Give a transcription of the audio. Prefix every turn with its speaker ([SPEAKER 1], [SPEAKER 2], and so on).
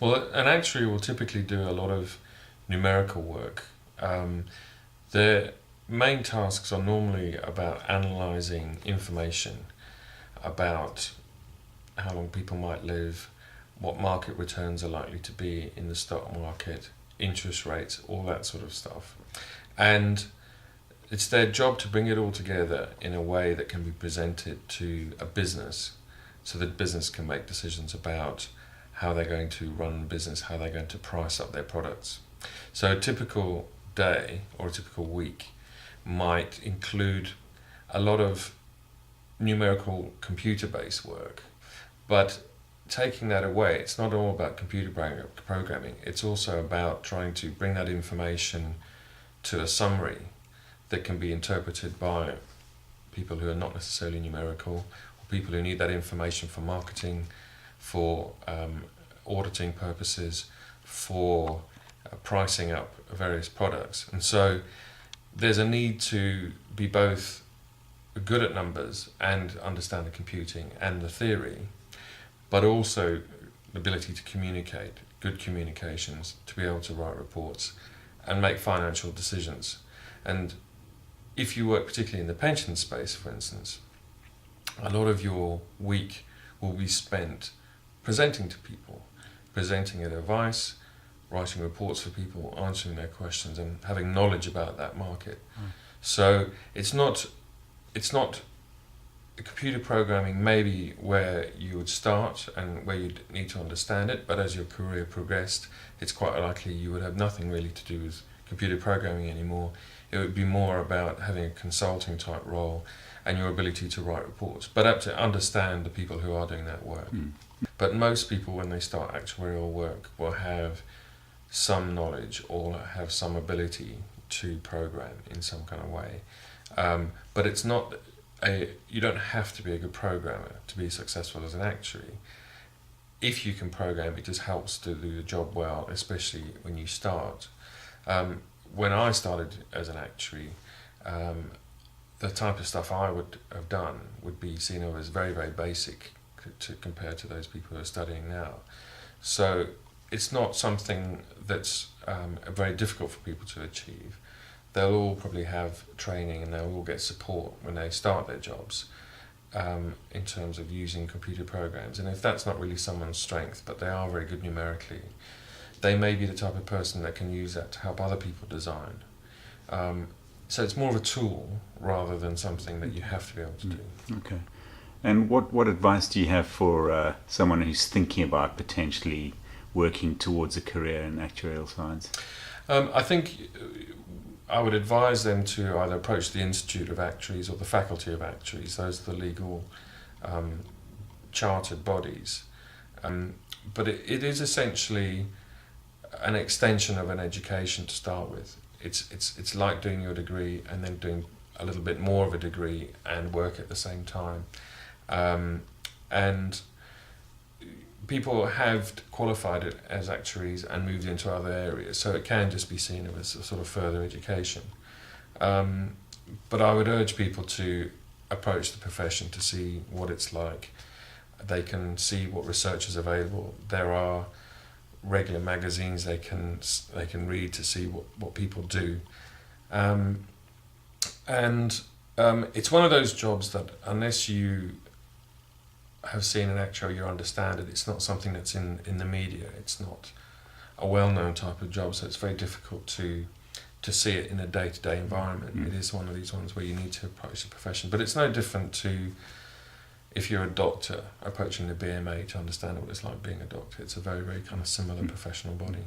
[SPEAKER 1] Well, an actuary will typically do a lot of numerical work. Their main tasks are normally about analysing information about how long people might live, what market returns are likely to be in the stock market, interest rates, all that sort of stuff. And it's their job to bring it all together in a way that can be presented to a business so that business can make decisions about how they're going to run business, how they're going to price up their products. So a typical day or a typical week might include a lot of numerical computer-based work, but taking that away, it's not all about computer programming, it's also about trying to bring that information to a summary that can be interpreted by people who are not necessarily numerical, or people who need that information for marketing, for auditing purposes, for pricing up various products. And so there's a need to be both good at numbers and understand the computing and the theory, but also the ability to communicate, good communications, to be able to write reports and make financial decisions. And if you work particularly in the pension space, for instance, a lot of your week will be spent presenting to people, presenting advice, writing reports for people, answering their questions, and having knowledge about that market. So it's not computer programming maybe where you would start and where you'd need to understand it, but as your career progressed, it's quite likely you would have nothing really to do with computer programming anymore. It would be more about having a consulting type role and your ability to write reports, but up to understand the people who are doing that work. But most people, when they start actuarial work, will have some knowledge or have some ability to program in some kind of way. But it's not you don't have to be a good programmer to be successful as an actuary. If you can program, it just helps to do the job well, especially when you start. When I started as an actuary, the type of stuff I would have done would be seen as very, very basic compared to those people who are studying now. So it's not something that's very difficult for people to achieve. They'll all probably have training and they'll all get support when they start their jobs in terms of using computer programs. And if that's not really someone's strength, but they are very good numerically, they may be the type of person that can use that to help other people design. So it's more of a tool rather than something that you have to be able to do.
[SPEAKER 2] Okay. And what advice do you have for someone who's thinking about potentially working towards a career in actuarial science?
[SPEAKER 1] I think I would advise them to either approach the Institute of Actuaries or the Faculty of Actuaries. Those are the legal chartered bodies. But it is essentially an extension of an education to start with. It's like doing your degree and then doing a little bit more of a degree and work at the same time. And people have qualified it as actuaries and moved into other areas, so it can just be seen as a sort of further education. But I would urge people to approach the profession to see what it's like. They can see what research is available. There are regular magazines they can read to see what people do. It's one of those jobs that unless you have seen an actuary, you understand it. It's not something that's in the media. It's not a well-known type of job, so it's very difficult to see it in a day-to-day environment. It is one of these ones where you need to approach the profession. But it's no different to if you're a doctor approaching the BMA to understand what it's like being a doctor. It's a very, very kind of similar professional body.